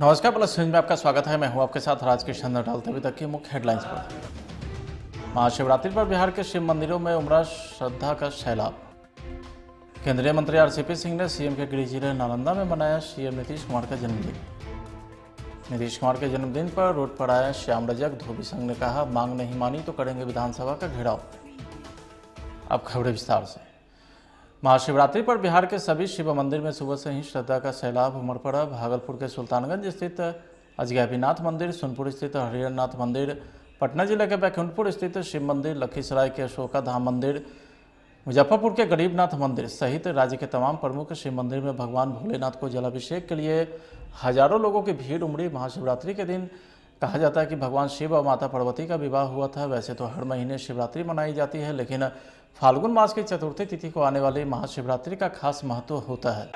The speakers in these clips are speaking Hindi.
नमस्कार, प्लस न्यूज में आपका स्वागत है। मैं हूं आपके साथ राज की नजर डालते हुए तक की मुख्य हेडलाइंस पर। महाशिवरात्रि पर बिहार के शिव मंदिरों में उमड़ा श्रद्धा का सैलाब। केंद्रीय मंत्री आरसीपी सिंह ने सीएम के गृह जिले नालंदा में मनाया सीएम नीतीश कुमार का जन्मदिन। नीतीश कुमार के जन्मदिन पर रोड पर आए श्याम रजक। धोबी संघ ने कहा, मांग नहीं मानी तो करेंगे विधानसभा का घेराव। अब खबरें विस्तार से। महाशिवरात्रि पर बिहार के सभी शिव मंदिर में सुबह से ही श्रद्धा का सैलाब उमड़ पड़ा। भागलपुर के सुल्तानगंज स्थित अजगैबीनाथ मंदिर, सोनपुर स्थित हरिहरनाथ मंदिर, पटना जिले के बैकुंठपुर स्थित शिव मंदिर, लखीसराय के अशोका धाम मंदिर, मुजफ्फरपुर के गरीबनाथ मंदिर सहित राज्य के तमाम प्रमुख शिव मंदिर में भगवान भोलेनाथ को जलाभिषेक के लिए हजारों लोगों की भीड़ उमड़ी। महाशिवरात्रि के दिन कहा जाता है कि भगवान शिव और माता पार्वती का विवाह हुआ था। वैसे तो हर महीने शिवरात्रि मनाई जाती है, लेकिन फाल्गुन मास की चतुर्थी तिथि को आने वाली महाशिवरात्रि का खास महत्व होता है।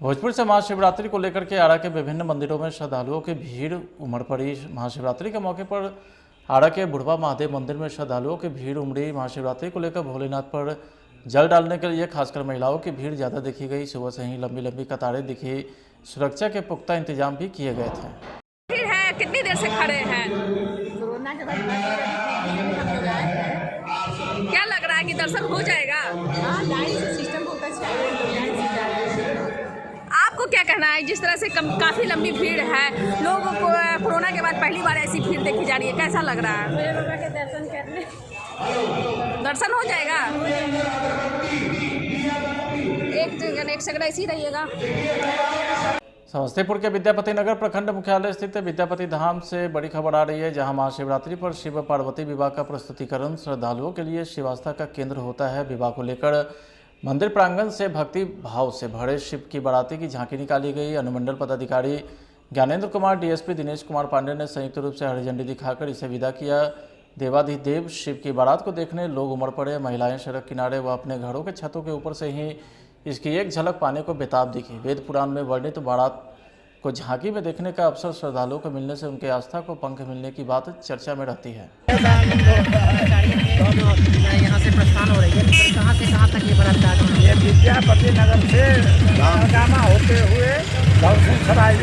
भोजपुर से महाशिवरात्रि को लेकर के आरा के विभिन्न मंदिरों में श्रद्धालुओं की भीड़ उमड़ पड़ी। महाशिवरात्रि के मौके पर आरा के बुढ़वा महादेव मंदिर में श्रद्धालुओं की भीड़ उमड़ी। महाशिवरात्रि को लेकर भोलेनाथ पर जल डालने के लिए खासकर महिलाओं की भीड़ ज़्यादा देखी गई। सुबह से ही लंबी लंबी कतारें दिखी। सुरक्षा के पुख्ता इंतजाम भी किए गए थे। कितनी देर से खड़े हैं? कोरोना के बाद क्या लग रहा है कि दर्शन हो जाएगा? हाँ, लाइन से सिस्टम बहुत अच्छा है। आपको क्या कहना है? जिस तरह से काफी लंबी भीड़ है, लोगों को कोरोना के बाद पहली बार ऐसी भीड़ देखी जा रही है, कैसा लग रहा है? मेरे बाबा के दर्शन करने दर्शन हो जाएगा? एक सेकंड ऐसे ही रहिएगा। समस्तीपुर के विद्यापति नगर प्रखंड मुख्यालय स्थित विद्यापति धाम से बड़ी खबर आ रही है, जहां महाशिवरात्रि पर शिव पार्वती विवाह का प्रस्तुतिकरण श्रद्धालुओं के लिए शिवास्था का केंद्र होता है। विवाह को लेकर मंदिर प्रांगण से भक्ति भाव से भरे शिव की बाराती की झांकी निकाली गई। अनुमंडल पदाधिकारी ज्ञानेंद्र कुमार, डीएसपी दिनेश कुमार पांडे ने संयुक्त रूप से हरी झंडी दिखाकर इसे विदा किया। देवाधिदेव शिव की बारात को देखने लोग उमड़ पड़े। महिलाएं सड़क किनारे व अपने घरों के छतों के ऊपर से ही इसकी एक झलक पाने को बेताब दिखी। वेद पुराण में वर्णित बारात को झांकी में देखने का अवसर श्रद्धालुओं को मिलने से उनके आस्था को पंख मिलने की बात चर्चा में रहती है। यहाँ से प्रस्थान हो रही है, तो कहाँ से कहाँ तक ये बारात जा रही है? ये विद्यापति नगर से गामा होते हुए दर्शनसराय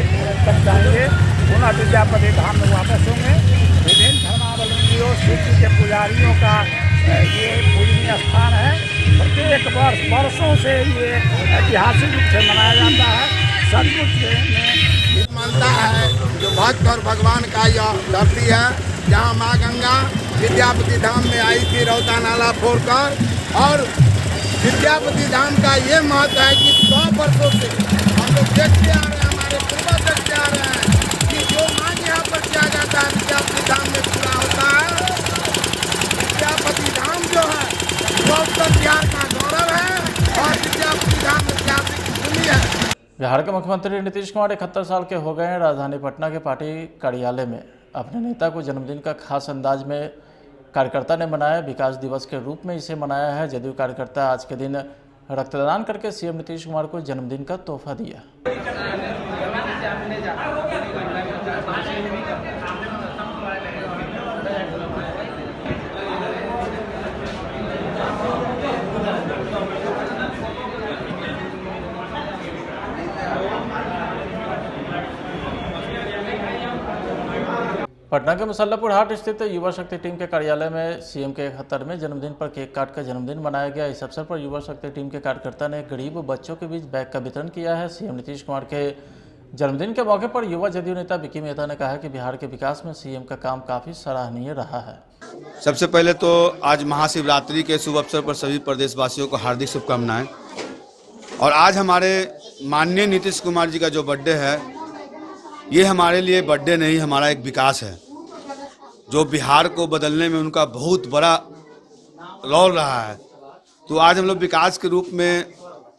तक जाएंगे, पुनः विद्यापति धाम में वापस होंगे। विभिन्न धर्मावलंबियों, शिव के पुजारियों का ये पूजनीय स्थान है। प्रत्येक वर्ष वर्षों से ये ऐतिहासिक रूप से मनाया जाता है। सचमुच में मानता है जो भक्त और भगवान का यह धरती है, जहाँ माँ गंगा विद्यापति धाम में आई थी रौता नाला फोड़कर। और विद्यापति धाम का ये महत्व है कि 100 वर्षों से हम लोग देखते आ रहे हैं, हमारे पूर्वज देखते आ रहे हैं कि जो मांग यहाँ पर किया जाता है विद्यापति धाम में पूरा होता है। विद्यापति धाम जो है वो उत्तर बिहार का गौरव है और विद्यापति धाम ऐतिहासिक भूमि है। बिहार के मुख्यमंत्री नीतीश कुमार 71 साल के हो गए हैं। राजधानी पटना के पार्टी कार्यालय में अपने नेता को जन्मदिन का खास अंदाज में कार्यकर्ता ने मनाया। विकास दिवस के रूप में इसे मनाया है। जदयू कार्यकर्ता आज के दिन रक्तदान करके सीएम नीतीश कुमार को जन्मदिन का तोहफा दिया। पटना के मुसल्लापुर हाट स्थित युवा शक्ति टीम के कार्यालय में सीएम के 71वें जन्मदिन पर केक काट कर जन्मदिन मनाया गया। इस अवसर पर युवा शक्ति टीम के कार्यकर्ता ने गरीब बच्चों के बीच बैग का वितरण किया है। सीएम नीतीश कुमार के जन्मदिन के मौके पर युवा जदयू नेता विकी मेहता ने कहा कि बिहार के विकास में सीएम का काम काफी सराहनीय रहा है। सबसे पहले तो आज महाशिवरात्रि के शुभ अवसर पर सभी प्रदेशवासियों को हार्दिक शुभकामनाएं। और आज हमारे माननीय नीतीश कुमार जी का जो बर्थडे है, ये हमारे लिए बर्थडे नहीं, हमारा एक विकास है जो बिहार को बदलने में उनका बहुत बड़ा रोल रहा है। तो आज हम लोग विकास के रूप में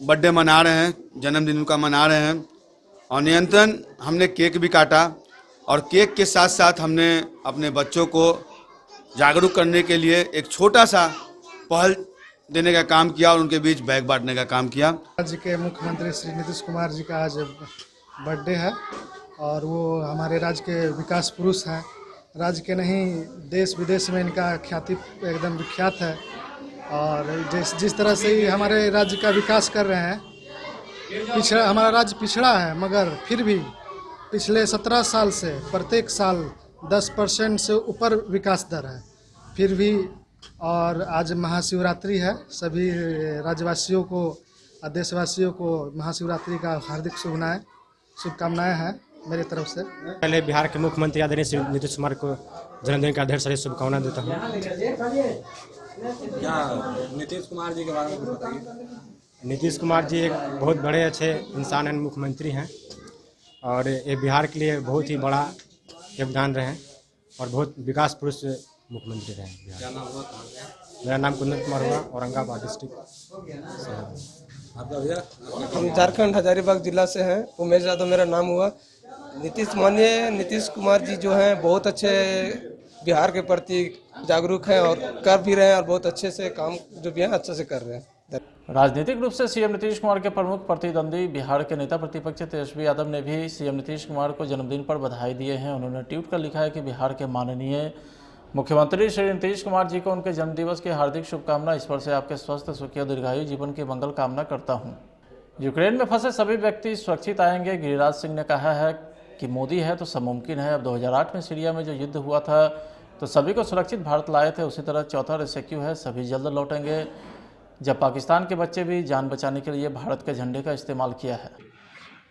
बर्थडे मना रहे हैं, जन्मदिन उनका मना रहे हैं। और नियंत्रण हमने केक भी काटा और केक के साथ साथ हमने अपने बच्चों को जागरूक करने के लिए एक छोटा सा पहल देने का काम किया और उनके बीच बैग बांटने का काम किया। राज्य के मुख्यमंत्री श्री नीतीश कुमार जी का आज बर्थडे है और वो हमारे राज्य के विकास पुरुष हैं। राज्य के नहीं, देश विदेश में इनका ख्याति एकदम विख्यात है। और जिस तरह से ही हमारे राज्य का विकास कर रहे हैं, हमारा राज्य पिछड़ा है, मगर फिर भी पिछले 17 साल से प्रत्येक साल 10% से ऊपर विकास दर है फिर भी। और आज महाशिवरात्रि है, सभी राज्यवासियों को और देशवासियों को महाशिवरात्रि का हार्दिक शुभकामनाएं हैं मेरी तरफ से। पहले बिहार के मुख्यमंत्री आदरणीय श्री नीतीश कुमार को जन्मदिन का ढेर सारी शुभकामनाएं देता हूँ। नीतीश कुमार जी के बारे में बताइए। नीतीश कुमार जी एक बहुत बड़े अच्छे इंसान हैं, मुख्यमंत्री हैं और ये बिहार के लिए बहुत ही बड़ा योगदान रहे हैं और बहुत विकास पुरुष मुख्यमंत्री रहे हैं। क्या नाम हुआ? मेरा नाम कुंदन कुमार हुआ, औरंगाबाद डिस्ट्रिक्ट। आपका भैया? हम झारखंड हजारीबाग जिला से हैं। उमेश यादव मेरा नाम हुआ। माननीय नीतीश कुमार जी जो हैं बहुत अच्छे बिहार के प्रति जागरूक हैं और कर भी रहे हैं और बहुत अच्छे से काम जो भी है अच्छे से कर रहे हैं। राजनीतिक रूप से सीएम नीतीश कुमार के प्रमुख प्रतिद्वंदी बिहार के नेता प्रतिपक्ष तेजस्वी यादव ने भी सीएम नीतीश कुमार को जन्मदिन पर बधाई दिए हैं। उन्होंने ट्वीट कर लिखा है कि बिहार के माननीय मुख्यमंत्री श्री नीतीश कुमार जी को उनके जन्मदिवस की हार्दिक शुभकामना। ईश्वर से आपके स्वस्थ सुखी और दीर्घायु जीवन की मंगल कामना करता हूं। यूक्रेन में फंसे सभी व्यक्ति सुरक्षित आएंगे। गिरिराज सिंह ने कहा है कि मोदी है तो सब मुमकिन है। अब 2008 में सीरिया में जो युद्ध हुआ था तो सभी को सुरक्षित भारत लाए थे, उसी तरह चौथा रेस्क्यू है, सभी जल्द लौटेंगे। जब पाकिस्तान के बच्चे भी जान बचाने के लिए भारत के झंडे का इस्तेमाल किया है,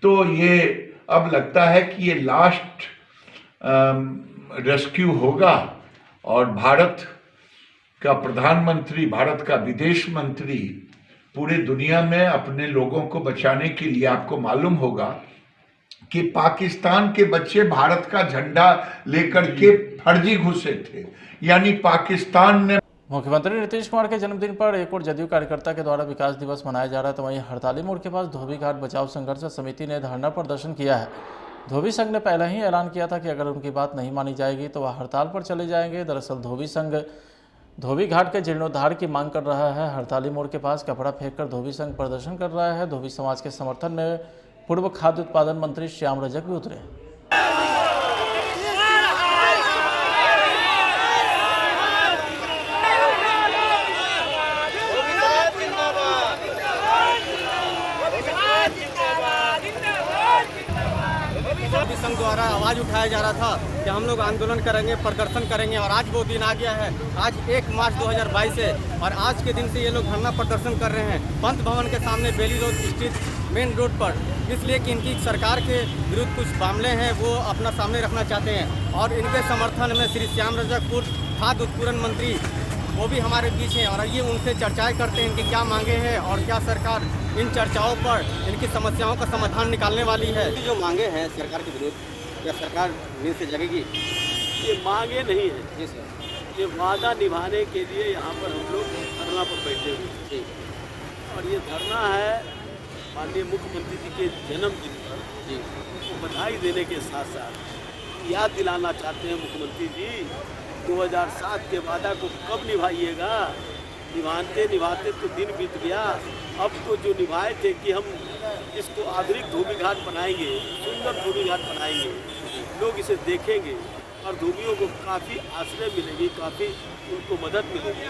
तो ये अब लगता है कि ये लास्ट रेस्क्यू होगा और भारत का प्रधानमंत्री, भारत का विदेश मंत्री पूरे दुनिया में अपने लोगों को बचाने के लिए, आपको मालूम होगा कि पाकिस्तान के बच्चे भारत का झंडा लेकर के फर्जी घुसे थे, यानी पाकिस्तान ने। मुख्यमंत्री नीतीश कुमार के जन्मदिन पर एक और जदयू कार्यकर्ता के द्वारा विकास दिवस मनाया जा रहा है, तो वहीं हड़ताली मोड़ के पास धोबी घाट बचाव संघर्ष समिति ने धरना प्रदर्शन किया है। धोबी संघ ने पहले ही ऐलान किया था कि अगर उनकी बात नहीं मानी जाएगी तो वह हड़ताल पर चले जाएंगे। दरअसल धोबी संघ धोबी घाट के जीर्णोद्धार की मांग कर रहा है। हड़ताली मोड़ के पास कपड़ा फेंककर धोबी संघ प्रदर्शन कर रहा है। धोबी समाज के समर्थन में पूर्व खाद्य उत्पादन मंत्री श्याम रजक भी उतरे। संघ द्वारा आवाज उठाया जा रहा था कि हम लोग आंदोलन करेंगे, प्रदर्शन करेंगे और आज वो दिन आ गया है। आज 1 मार्च 2022 है और आज के दिन से ये लोग धरना प्रदर्शन कर रहे हैं पंत भवन के सामने, बेली रोड स्थित मेन रोड पर, इसलिए कि इनकी सरकार के विरुद्ध कुछ मामले हैं वो अपना सामने रखना चाहते हैं। और इनके समर्थन में श्री श्याम रजक पूर्व खाद्य उत्पादन मंत्री वो भी हमारे बीच हैं और ये उनसे चर्चाएं करते हैं इनकी क्या मांगे हैं और क्या सरकार इन चर्चाओं पर इनकी समस्याओं का समाधान निकालने वाली है। जो मांगे हैं सरकार के विरुद्ध, क्या सरकार नींद से जगेगी? ये मांगे नहीं है, ये वादा निभाने के लिए यहाँ पर हम लोग धरना पर बैठे हुए और ये धरना है माननीय मुख्यमंत्री जी के जन्मदिन पर। उनको बधाई देने के साथ साथ याद दिलाना चाहते हैं मुख्यमंत्री जी 2007 के वादा को कब निभाइएगा। निभाते तो दिन बीत गया। अब तो जो निभाए थे कि हम इसको आधुनिक धोबी घाट बनाएंगे, सुंदर धोबी घाट बनाएंगे, लोग इसे देखेंगे और धोबियों को काफ़ी आश्रय मिलेगी, काफ़ी उनको मदद मिलेगी।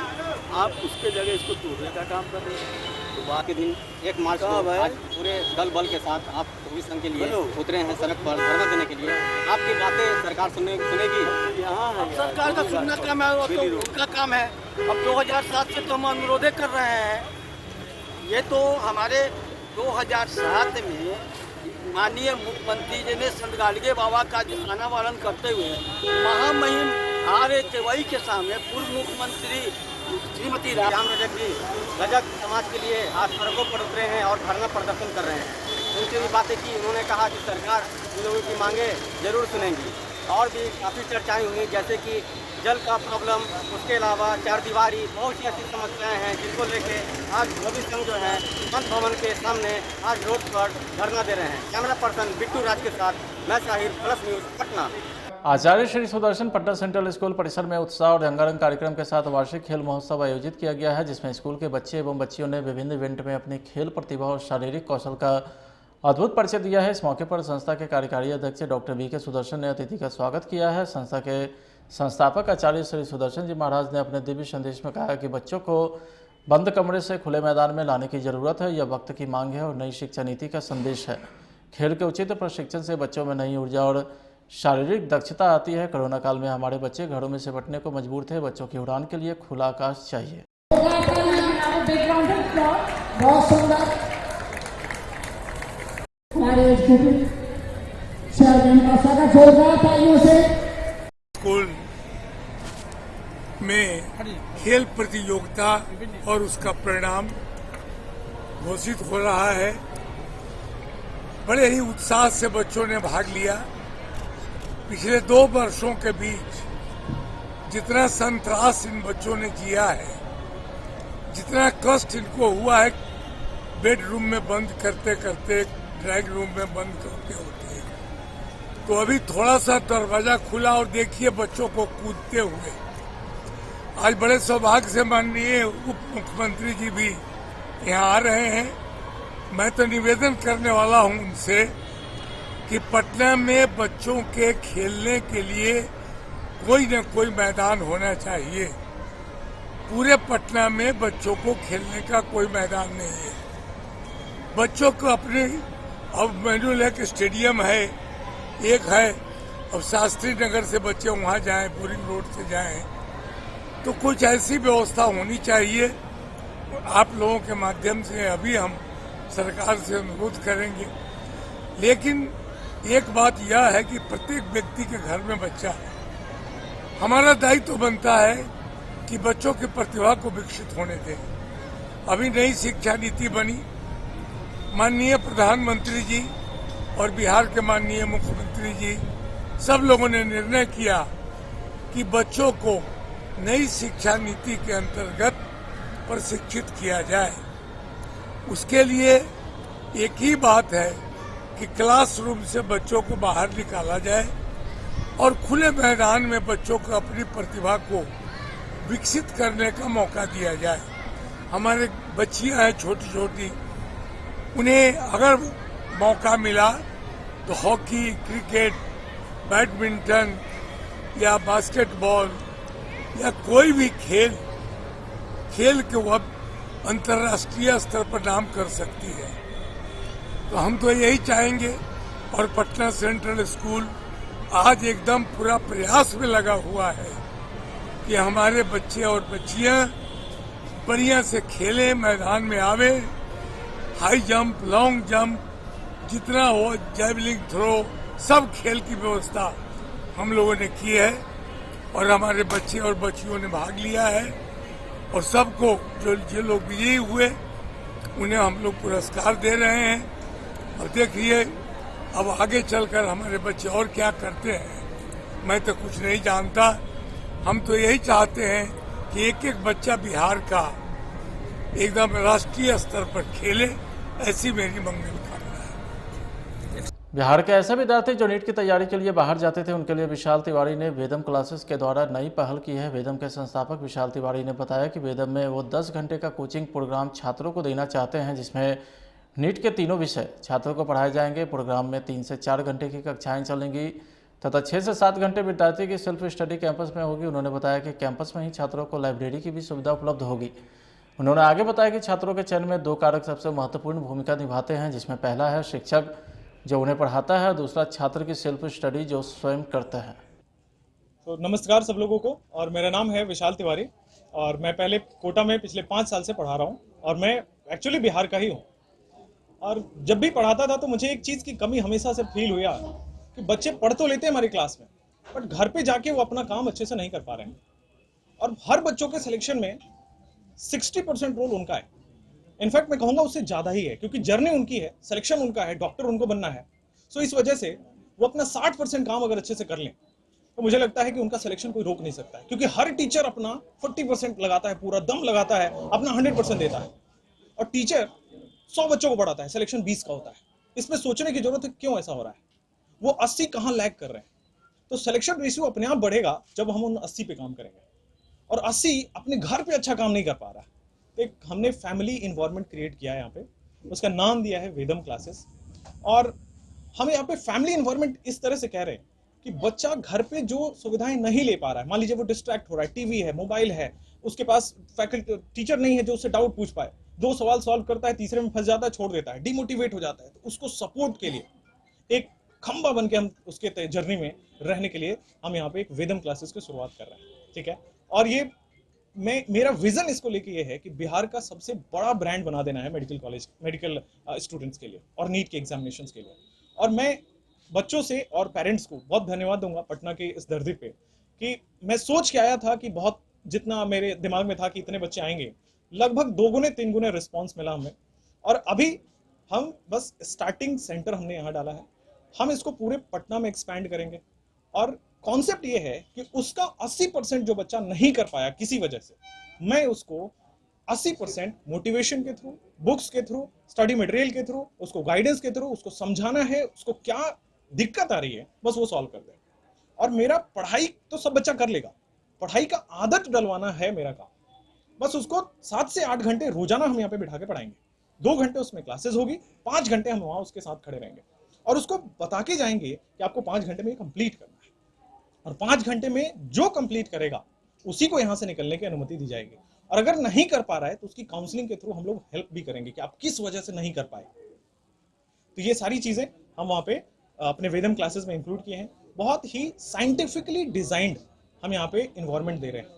आप उसके जगह इसको तोड़ने का काम कर रहे हैं। तो बाद के दिन 1 मार्च को आज पूरे दल बल के साथ आप धोबी संघ के लिए उतरे हैं सड़क पर धरना देने के लिए। आपकी बातें सरकार सुनेगी? यहाँ सरकार का सुनना काम है, तो उनका काम है। अब 2007 से तो हम अनुरोध कर रहे हैं। ये तो हमारे 2007 में माननीय मुख्यमंत्री जी ने संत गाडगे बाबा का अनावरण करते हुए महामहिम RA के सामने पूर्व मुख्यमंत्री श्रीमती राम रजक जी रजक समाज के लिए आज सड़कों पर उतरे हैं और धरना प्रदर्शन कर रहे हैं। उनसे भी बातें की, उन्होंने कहा कि सरकार इन लोगों की मांगे जरूर सुनेंगी। और भी काफ़ी चर्चाएं हुई, जैसे कि जल का प्रॉब्लम, उसके अलावा चारदीवारी, बहुत सी ऐसी समस्याएं हैं जिनको लेके आज रवि संघ जो है पंत भवन के सामने आज रोड पर धरना दे रहे हैं। कैमरा पर्सन बिट्टू राज के साथ मैं साहिर, प्लस न्यूज पटना। आचार्य श्री सुदर्शन पटना सेंट्रल स्कूल परिसर में उत्साह और रंगारंग कार्यक्रम के साथ वार्षिक खेल महोत्सव आयोजित किया गया है, जिसमें स्कूल के बच्चे एवं बच्चियों ने विभिन्न इवेंट में अपनी खेल प्रतिभा और शारीरिक कौशल का अद्भुत परिचय दिया है। इस मौके पर संस्था के कार्यकारी अध्यक्ष डॉक्टर VK सुदर्शन ने अतिथि का स्वागत किया है। संस्था के संस्थापक आचार्य श्री सुदर्शन जी महाराज ने अपने दिव्य संदेश में कहा कि बच्चों को बंद कमरे से खुले मैदान में लाने की जरूरत है। यह वक्त की मांग है और नई शिक्षा नीति का संदेश है। खेल के उचित प्रशिक्षण से बच्चों में नई ऊर्जा और शारीरिक दक्षता आती है। कोरोना काल में हमारे बच्चे घरों में से बटने को मजबूर थे। बच्चों की उड़ान के लिए खुला आकाश चाहिए। स्कूल में खेल प्रतियोगिता और उसका परिणाम घोषित हो रहा है। बड़े ही उत्साह से बच्चों ने भाग लिया। पिछले 2 वर्षों के बीच जितना संत्रास इन बच्चों ने जिया है, जितना कष्ट इनको हुआ है, बेडरूम में बंद करते करते, ड्राइंग रूम में बंद करते होते, तो अभी थोड़ा सा दरवाजा खुला और देखिए बच्चों को कूदते हुए। आज बड़े सौभाग्य से माननीय उप मुख्यमंत्री जी भी यहाँ आ रहे हैं। मैं तो निवेदन करने वाला हूँ उनसे कि पटना में बच्चों के खेलने के लिए कोई न कोई मैदान होना चाहिए। पूरे पटना में बच्चों को खेलने का कोई मैदान नहीं है। बच्चों को अपने अब मैनुअल एक स्टेडियम है, एक है, अब शास्त्री नगर से बच्चे वहाँ जाएं, बोरिंग रोड से जाएं, तो कुछ ऐसी व्यवस्था होनी चाहिए। आप लोगों के माध्यम से अभी हम सरकार से अनुरोध करेंगे। लेकिन एक बात यह है कि प्रत्येक व्यक्ति के घर में बच्चा है। हमारा दायित्व तो बनता है कि बच्चों की प्रतिभा को विकसित होने दें। अभी नई शिक्षा नीति बनी, माननीय प्रधानमंत्री जी और बिहार के माननीय मुख्यमंत्री जी सब लोगों ने निर्णय किया कि बच्चों को नई शिक्षा नीति के अंतर्गत प्रशिक्षित किया जाए। उसके लिए एक ही बात है कि क्लासरूम से बच्चों को बाहर निकाला जाए और खुले मैदान में बच्चों को अपनी प्रतिभा को विकसित करने का मौका दिया जाए। हमारे बच्चियां हैं छोटी छोटी, उन्हें अगर मौका मिला तो हॉकी, क्रिकेट, बैडमिंटन या बास्केटबॉल या कोई भी खेल के वो अंतर्राष्ट्रीय स्तर पर नाम कर सकती है। तो हम तो यही चाहेंगे और पटना सेंट्रल स्कूल आज एकदम पूरा प्रयास में लगा हुआ है कि हमारे बच्चे और बच्चियां बढ़िया से खेलें, मैदान में आवे, हाई जंप, लॉन्ग जंप, जितना हो, जैवलिन थ्रो, सब खेल की व्यवस्था हम लोगों ने की है और हमारे बच्चे और बच्चियों ने भाग लिया है। और सबको जो लोग विजयी हुए उन्हें हम लोग पुरस्कार दे रहे हैं। और देखिए अब आगे चलकर हमारे बच्चे और क्या करते हैं, मैं तो कुछ नहीं जानता। हम तो यही चाहते हैं कि एक एक बच्चा बिहार का एकदम राष्ट्रीय स्तर पर खेले, ऐसी मेरी मंगल कामना है। बिहार के ऐसे विद्यार्थी जो नीट की तैयारी के लिए बाहर जाते थे, उनके लिए विशाल तिवारी ने वेदम क्लासेस के द्वारा नई पहल की है। वेदम के संस्थापक विशाल तिवारी ने बताया कि वेदम में वो 10 घंटे का कोचिंग प्रोग्राम छात्रों को देना चाहते हैं, जिसमें नीट के तीनों विषय छात्रों को पढ़ाए जाएंगे। प्रोग्राम में 3 से 4 घंटे की कक्षाएं चलेंगी तथा 6 से 7 घंटे विद्यार्थी की सेल्फ स्टडी कैंपस में होगी। उन्होंने बताया कि कैंपस में ही छात्रों को लाइब्रेरी की भी सुविधा उपलब्ध होगी। उन्होंने आगे बताया कि छात्रों के चयन में 2 कारक सबसे महत्वपूर्ण भूमिका निभाते हैं, जिसमें पहला है शिक्षक जो उन्हें पढ़ाता है, दूसरा छात्र की सेल्फ स्टडी जो स्वयं करता है। तो नमस्कार सब लोगों को, और मेरा नाम है विशाल तिवारी और मैं पहले कोटा में पिछले 5 साल से पढ़ा रहा हूँ और मैं एक्चुअली बिहार का ही हूँ। और जब भी पढ़ाता था तो मुझे एक चीज़ की कमी हमेशा से फील हुआ कि बच्चे पढ़ तो लेते हैं हमारी क्लास में, बट घर पे जाके वो अपना काम अच्छे से नहीं कर पा रहे हैं। और हर बच्चों के सिलेक्शन में 60% रोल उनका है। इनफैक्ट मैं कहूँगा उससे ज़्यादा ही है, क्योंकि जर्नी उनकी है, सिलेक्शन उनका है, डॉक्टर उनको बनना है। सो इस वजह से वो अपना 60% काम अगर अच्छे से कर लें तो मुझे लगता है कि उनका सिलेक्शन कोई रोक नहीं सकता है, क्योंकि हर टीचर अपना 40% लगाता है, पूरा दम लगाता है, अपना 100% देता है। और टीचर 100 बच्चों को पढ़ाता है, सिलेक्शन 20 का होता है। इसमें सोचने की जरूरत है क्यों ऐसा हो रहा है, वो 80 कहाँ लैग कर रहे हैं। तो सिलेक्शन रेशियो अपने आप बढ़ेगा जब हम उन 80 पे काम करेंगे, और 80 अपने घर पे अच्छा काम नहीं कर पा रहा है। एक हमने फैमिली इन्वायरमेंट क्रिएट किया है यहाँ पे, उसका नाम दिया है वेदम क्लासेस। और हम यहाँ पे फैमिली इन्वायरमेंट इस तरह से कह रहे हैं कि बच्चा घर पे जो सुविधाएं नहीं ले पा रहा है, मान लीजिए वो डिस्ट्रैक्ट हो रहा है, टीवी है, मोबाइल है, उसके पास फैकल्टी टीचर नहीं है जो उससे डाउट पूछ पाए, 2 सवाल सॉल्व करता है, तीसरे में फंस जाता है, छोड़ देता है, डिमोटिवेट हो जाता है। तो उसको सपोर्ट के लिए एक खंबा बन के हम उसके जर्नी में रहने के लिए हम यहाँ पे एक वेदम क्लासेस की शुरुआत कर रहे हैं, ठीक है। और ये मेरा विजन इसको लेके ये है कि बिहार का सबसे बड़ा ब्रांड बना देना है मेडिकल स्टूडेंट्स के लिए और नीट के एग्जामिनेशंस के लिए। और मैं बच्चों से और पेरेंट्स को बहुत धन्यवाद दूंगा पटना के इस धरती पे, कि मैं सोच के आया था कि बहुत जितना मेरे दिमाग में था कि इतने बच्चे आएंगे, लगभग 2 गुने 3 गुने रिस्पॉन्स मिला हमें। और अभी हम बस स्टार्टिंग सेंटर हमने यहाँ डाला है, हम इसको पूरे पटना में एक्सपैंड करेंगे। और कॉन्सेप्ट ये है कि उसका 80% जो बच्चा नहीं कर पाया किसी वजह से, मैं उसको 80% मोटिवेशन के थ्रू, बुक्स के थ्रू, स्टडी मटेरियल के थ्रू, उसको गाइडेंस के थ्रू, उसको समझाना है, उसको क्या दिक्कत आ रही है बस वो सॉल्व कर दे। और मेरा पढ़ाई तो सब बच्चा कर लेगा, पढ़ाई का आदत डलवाना है मेरा काम। बस उसको 7 से 8 घंटे रोजाना हम यहाँ पे बिठा के पढ़ाएंगे, 2 घंटे उसमें क्लासेस होगी, 5 घंटे हम वहाँ उसके साथ खड़े रहेंगे और उसको बता के जाएंगे कि आपको 5 घंटे में ये कंप्लीट करना है। और 5 घंटे में जो कंप्लीट करेगा उसी को यहाँ से निकलने की अनुमति दी जाएगी। और अगर नहीं कर पा रहा है तो उसकी काउंसलिंग के थ्रू हम लोग हेल्प भी करेंगे कि आप किस वजह से नहीं कर पाए। तो ये सारी चीजें हम वहाँ पे अपने वेदम क्लासेस में इंक्लूड किए हैं। बहुत ही साइंटिफिकली डिजाइंड हम यहाँ पे इन्वायरमेंट दे रहे हैं।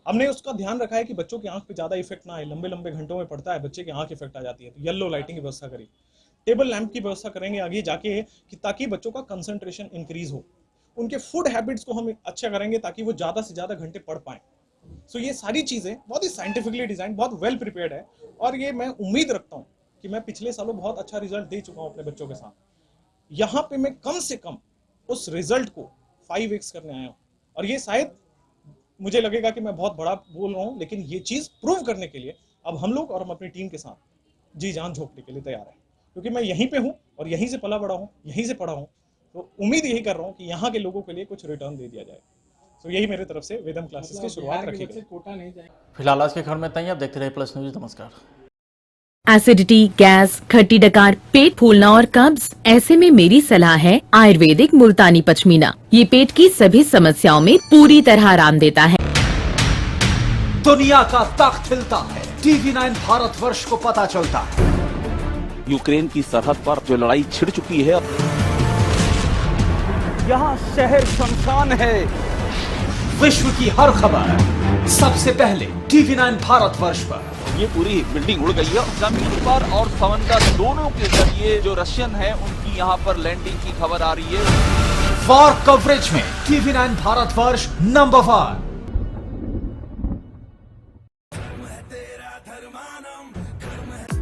हमने उसका ध्यान रखा है कि बच्चों की आंख पे ज्यादा इफेक्ट ना आए, लंबे लंबे घंटों में पढ़ता है, बच्चे की आंख इफेक्ट आ जाती है, तो येलो लाइटिंग की व्यवस्था करी, टेबल लैंप की व्यवस्था करेंगे आगे जाके कि ताकि बच्चों का कंसंट्रेशन इंक्रीज हो। उनके फूड हैबिट्स को हम अच्छा करेंगे ताकि वो ज्यादा से ज्यादा घंटे पढ़ पाएं। सो ये सारी चीजें बहुत ही साइंटिफिकली डिजाइन, बहुत वेल प्रिपेयर्ड है। और ये मैं उम्मीद रखता हूँ कि मैं पिछले सालों बहुत अच्छा रिजल्ट दे चुका हूँ अपने बच्चों के साथ। यहाँ पे मैं कम से कम उस रिजल्ट को 5x करने आया हूँ। और ये शायद मुझे लगेगा कि मैं बहुत बड़ा बोल रहा हूँ, लेकिन ये चीज प्रूव करने के लिए अब हम लोग और हम अपनी टीम के साथ जी जान झोंकने के लिए तैयार है, क्योंकि मैं यहीं पे हूँ और यहीं से पला बड़ा हूँ, यहीं से पढ़ा हूँ। तो उम्मीद यही कर रहा हूँ कि यहाँ के लोगों के लिए कुछ रिटर्न दे दिया जाए। तो यही मेरी तरफ से वेदम क्लासेस की शुरुआत रखी गई। फिलहाल आज के खबर में तैयार, देखते रहे प्लस न्यूज। नमस्कार। एसिडिटी, गैस, खट्टी डकार, पेट फूलना और कब्ज, ऐसे में मेरी सलाह है आयुर्वेदिक मुल्तानी पचमीना। ये पेट की सभी समस्याओं में पूरी तरह आराम देता है। दुनिया का तख्त हिलता है, TV9 भारतवर्ष को पता चलता है। यूक्रेन की सरहद पर जो लड़ाई छिड़ चुकी है, यहाँ शहर शमशान है। विश्व की हर खबर सबसे पहले TV9 भारतवर्ष पर। ये पूरी बिल्डिंग उड़ गई है। जमीन पर और समंदर दोनों के जरिए जो रशियन है उनकी यहाँ पर लैंडिंग की खबर आ रही है। वॉर कवरेज में TV9 Bharatvarsh number 1।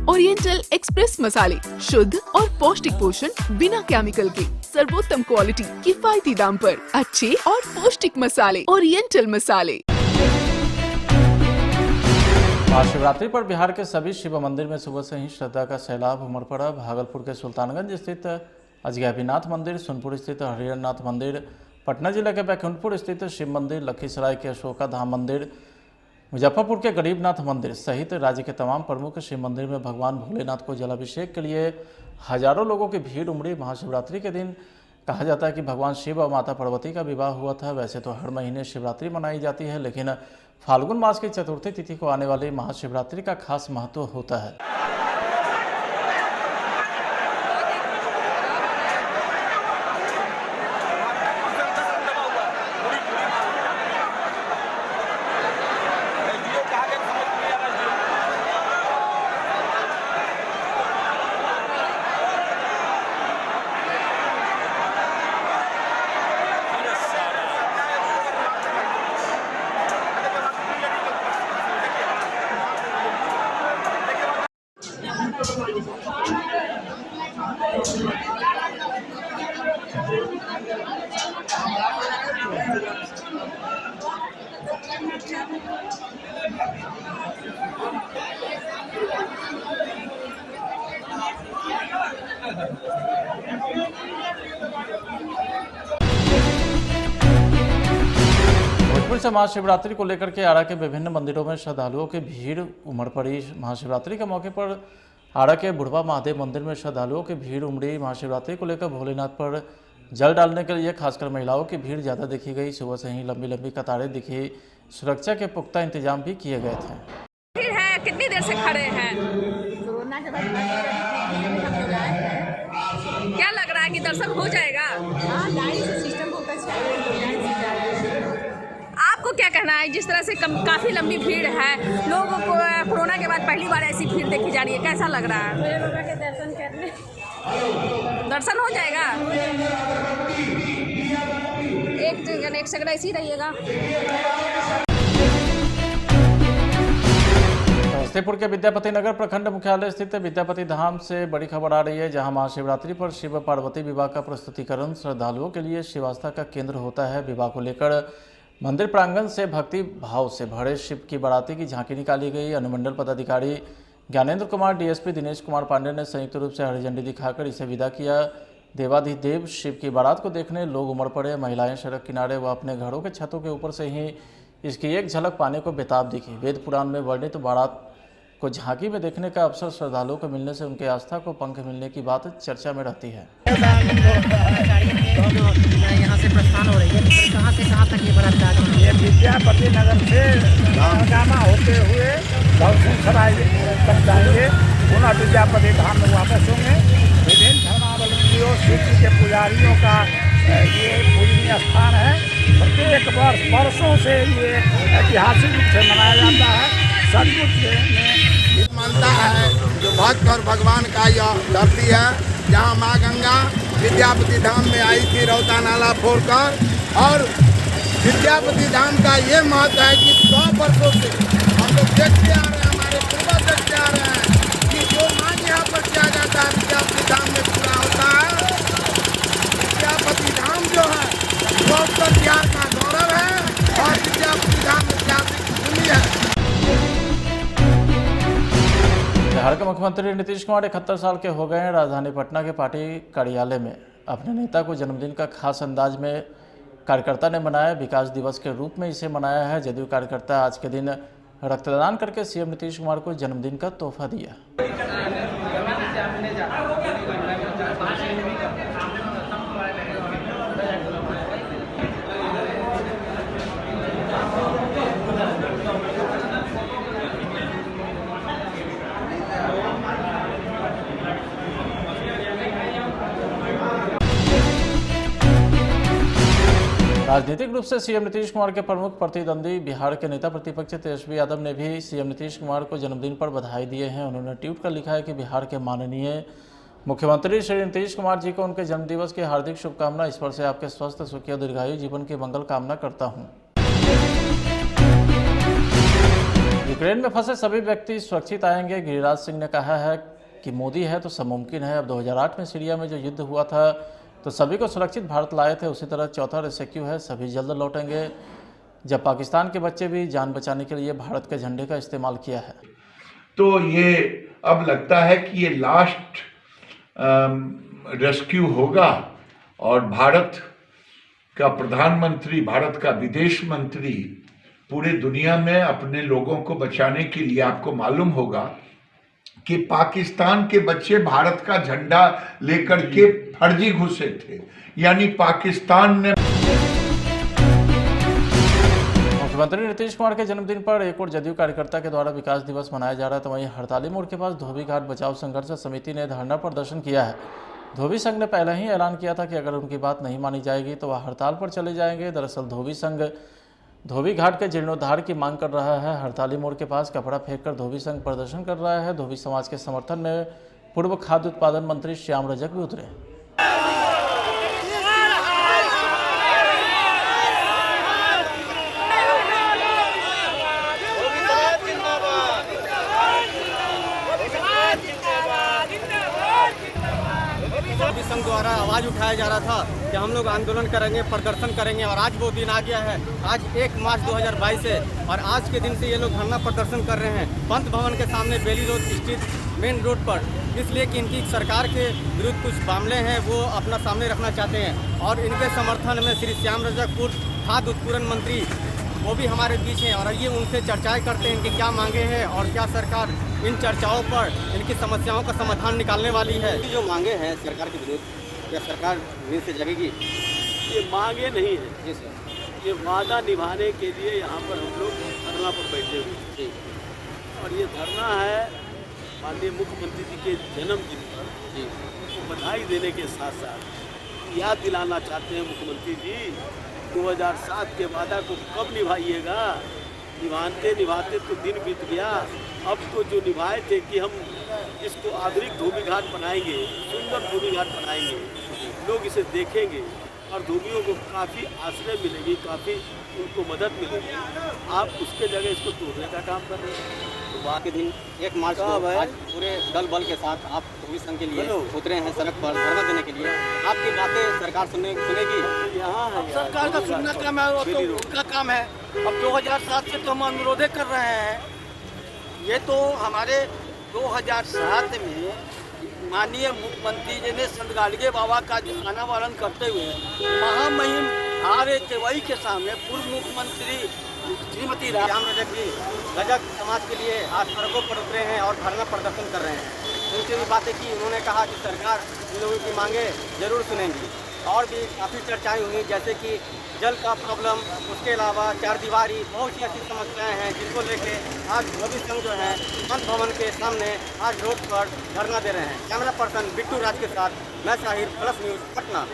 Oriental express मसाले, शुद्ध और पौष्टिक पोषण बिना केमिकल के, सर्वोत्तम क्वालिटी, किफायती दाम पर अच्छे और पौष्टिक मसाले। ओरिएंटल मसाले। महाशिवरात्रि पर बिहार के सभी शिव मंदिर में सुबह से ही श्रद्धा का सैलाब उमड़ पड़ा। भागलपुर के सुल्तानगंज स्थित अजगैबीनाथ मंदिर, सोनपुर स्थित हरिहरनाथ मंदिर, पटना जिले के बैकुंठपुर स्थित शिव मंदिर, लखीसराय के अशोका धाम मंदिर, मुजफ्फरपुर के गरीबनाथ मंदिर सहित राज्य के तमाम प्रमुख शिव मंदिर में भगवान भोलेनाथ को जलाभिषेक के लिए हजारों लोगों की भीड़ उमड़ी। महाशिवरात्रि के दिन कहा जाता है कि भगवान शिव और माता पार्वती का विवाह हुआ था। वैसे तो हर महीने शिवरात्रि मनाई जाती है, लेकिन फाल्गुन मास की चतुर्थी तिथि को आने वाली महाशिवरात्रि का खास महत्व होता है। सुल्तानपुर से महाशिवरात्रि को लेकर के आरा के विभिन्न मंदिरों में श्रद्धालुओं की भीड़ उमड़ पड़ी। महाशिवरात्रि के मौके पर आरा के बुढ़वा महादेव मंदिर में श्रद्धालुओं की भीड़ उमड़ी। महाशिवरात्रि को लेकर भोलेनाथ पर जल डालने के लिए खासकर महिलाओं की भीड़ ज़्यादा देखी गई। सुबह से ही लंबी लंबी कतारें दिखी। सुरक्षा के पुख्ता इंतजाम भी किए गए थे। भीड़ है, कितनी देर से खड़े हैं? कोरोना के बाद हम लोग आए हैं। क्या लग रहा है कि दर्शन हो जाएगा? हाँ, लाइन से सिस्टम बहुत अच्छा है, लाइन से जा रहे हैं। आपको क्या कहना है? जिस तरह से काफी लंबी भीड़ है, लोगों को कोरोना के बाद पहली बार ऐसी भीड़ देखी जा रही है, कैसा लग रहा है? भोले बाबा के दर्शन करने दर्शन हो जाएगा? एक सेकंड ऐसे ही रहिएगा। समस्तीपुर के विद्यापति नगर प्रखंड मुख्यालय स्थित विद्यापति धाम से बड़ी खबर आ रही है, जहां महाशिवरात्रि पर शिव पार्वती विवाह का प्रस्तुतिकरण श्रद्धालुओं के लिए शिवास्था का केंद्र होता है। विवाह को लेकर मंदिर प्रांगण से भक्ति भाव से भरे शिव की बाराती की झांकी निकाली गई। अनुमंडल पदाधिकारी ज्ञानेंद्र कुमार, डीएसपी दिनेश कुमार पांडे ने संयुक्त रूप से हरी झंडी दिखाकर इसे विदा किया। देवाधिदेव शिव की बारात को देखने लोग उमड़ पड़े। महिलाएं सड़क किनारे व अपने घरों के छतों के ऊपर से ही इसकी एक झलक पाने को बेताब दिखी। वेद पुराण में वर्णित बारात को झांकी में देखने का अवसर श्रद्धालुओं को मिलने से उनके आस्था को पंख मिलने की बात चर्चा में रहती है। यहाँ से प्रस्थान हो रही है, कहाँ से कहाँ तक ये बारात जा रही है? ये विद्यापति नगर से गामा होते हुए दर्शन सराय तक जाएंगे। पुनः विद्यापति धाम में वापस होंगे। विभिन्न धर्मावलंबियों, शिव जी के पुजारियों का ये पूजनीय स्थान है। प्रत्येक वर्ष वर्षों से ये ऐतिहासिक रूप से मनाया जाता है। सचमुच मानता है जो भक्त और भगवान का यह धरती है, जहाँ माँ गंगा विद्यापति धाम में आई थी रौता नाला फोड़कर। और विद्यापति धाम का ये महत्व है कि 100 वर्षों से हम लोग देखते आ रहे हैं, हमारे पूर्वज देखते आ रहे हैं कि जो मांग यहाँ पर किया जाता है विद्यापति धाम में पूरा होता है। विद्यापति धाम जो है वो उत्तर बिहार का गौरव है और विद्यापति धाम ऐतिहासिक भूमि है। बिहार के मुख्यमंत्री नीतीश कुमार 71 साल के हो गए हैं। राजधानी पटना के पार्टी कार्यालय में अपने नेता को जन्मदिन का खास अंदाज में कार्यकर्ता ने मनाया। विकास दिवस के रूप में इसे मनाया है। जदयू कार्यकर्ता आज के दिन रक्तदान करके सीएम नीतीश कुमार को जन्मदिन का तोहफा दिया। राजनीतिक रूप से सीएम नीतीश कुमार के प्रमुख प्रतिद्वंदी बिहार के नेता प्रतिपक्ष तेजस्वी यादव ने भी सीएम नीतीश कुमार को जन्मदिन पर बधाई दिए हैं। उन्होंने ट्वीट कर लिखा है कि बिहार के माननीय मुख्यमंत्री श्री नीतीश कुमार जी को उनके जन्मदिवस की हार्दिक शुभकामना। ईश्वर से आपके स्वस्थ, सुखी और दीर्घायु जीवन की मंगल कामना करता हूँ। यूक्रेन में फंसे सभी व्यक्ति सुरक्षित आएंगे। गिरिराज सिंह ने कहा है कि मोदी है तो सब मुमकिन है। अब 2008 में सीरिया में जो युद्ध हुआ था तो सभी को सुरक्षित भारत लाए थे, उसी तरह चौथा रेस्क्यू है, सभी जल्द लौटेंगे। जब पाकिस्तान के बच्चे भी जान बचाने के लिए भारत के झंडे का इस्तेमाल किया है, तो ये अब लगता है कि ये लास्ट रेस्क्यू होगा और भारत का प्रधानमंत्री, भारत का विदेश मंत्री पूरे दुनिया में अपने लोगों को बचाने के लिए, आपको मालूम होगा कि पाकिस्तान के बच्चे भारत का झंडा लेकर के फर्जी घुसे थे, यानी पाकिस्तान ने। मुख्यमंत्री नीतीश कुमार के जन्मदिन पर एक और जदयू कार्यकर्ता के द्वारा विकास दिवस मनाया जा रहा है, तो वहीं हड़ताली मोड़ के पास धोबी घाट बचाओ संघर्ष समिति ने धरना प्रदर्शन किया है। धोबी संघ ने पहले ही ऐलान किया था कि अगर उनकी बात नहीं मानी जाएगी तो वह हड़ताल पर चले जाएंगे। दरअसल धोबी संघ धोबी घाट के जीर्णोद्धार की मांग कर रहा है। हड़ताली मोड़ के पास कपड़ा फेंककर धोबी संघ प्रदर्शन कर रहा है। धोबी समाज के समर्थन में पूर्व खाद्य उत्पादन मंत्री श्याम रजक भी उतरे। संघ द्वारा आवाज उठाया जा रहा था कि हम लोग आंदोलन करेंगे, प्रदर्शन करेंगे और आज वो दिन आ गया है। आज 1 मार्च 2022 है और आज के दिन से ये लोग धरना प्रदर्शन कर रहे हैं पंत भवन के सामने, बेली रोड स्थित मेन रोड पर, इसलिए कि इनकी सरकार के विरुद्ध कुछ मामले हैं वो अपना सामने रखना चाहते हैं। और इनके समर्थन में श्री श्याम रजक पूर्व खाद्य उत्पादन मंत्री वो भी हमारे बीच हैं और ये उनसे चर्चाएं करते हैं कि क्या मांगे हैं और क्या सरकार इन चर्चाओं पर इनकी समस्याओं का समाधान निकालने वाली है। जो मांगे हैं सरकार के विरुद्ध, क्या सरकार नींद से जगेगी? ये मांगे नहीं है, ये वादा निभाने के लिए यहाँ पर हम लोग धरना पर बैठे हुए हैं। और ये धरना है माननीय मुख्यमंत्री जी के जन्मदिन पर उनको बधाई देने के साथ साथ याद दिलाना चाहते हैं मुख्यमंत्री जी 2007 के वादा को कब निभाइएगा। निभाते तो दिन बीत गया। अब तो जो निभाए थे कि हम इसको आधुनिक धोबी घाट बनाएंगे, सुंदर धोबी घाट बनाएंगे, लोग इसे देखेंगे और धोबियों को काफ़ी आश्रय मिलेगी, काफ़ी उनको मदद मिलेगी। आप उसके जगह इसको तोड़ने का काम कर रहे हैं। सुबह के दिन 1 मार्च को आज पूरे दल बल के साथ आप धोबी संघ के लिए उतरे हैं सड़क पर धरना देने के लिए। आपकी बातें सरकार सुनेगी? यहाँ है सरकार का सुनना काम है, वो तो उनका काम है। अब 2007 से तो हम अनुरोध कर रहे हैं। ये तो हमारे 2007 में माननीय मुख्यमंत्री जी ने संत गाडगे बाबा का अनावरण करते हुए महामहिम RHY के सामने पूर्व मुख्यमंत्री श्रीमती राम रजक जी रजक समाज के लिए आज सड़कों पर उतरे हैं और धरना प्रदर्शन कर रहे हैं। उनसे भी बातें की, उन्होंने कहा कि सरकार इन लोगों की मांगे जरूर सुनेंगी। और भी काफ़ी चर्चाएं हुई, जैसे कि जल का प्रॉब्लम, उसके अलावा चारदीवारी, बहुत सी ऐसी समस्याएं हैं जिनको लेके आज धोबी संघ जो है पंत भवन के सामने आज रोड पर धरना दे रहे हैं। कैमरा पर्सन बिट्टू राज के साथ मैं साहिर, प्लस न्यूज़, पटना।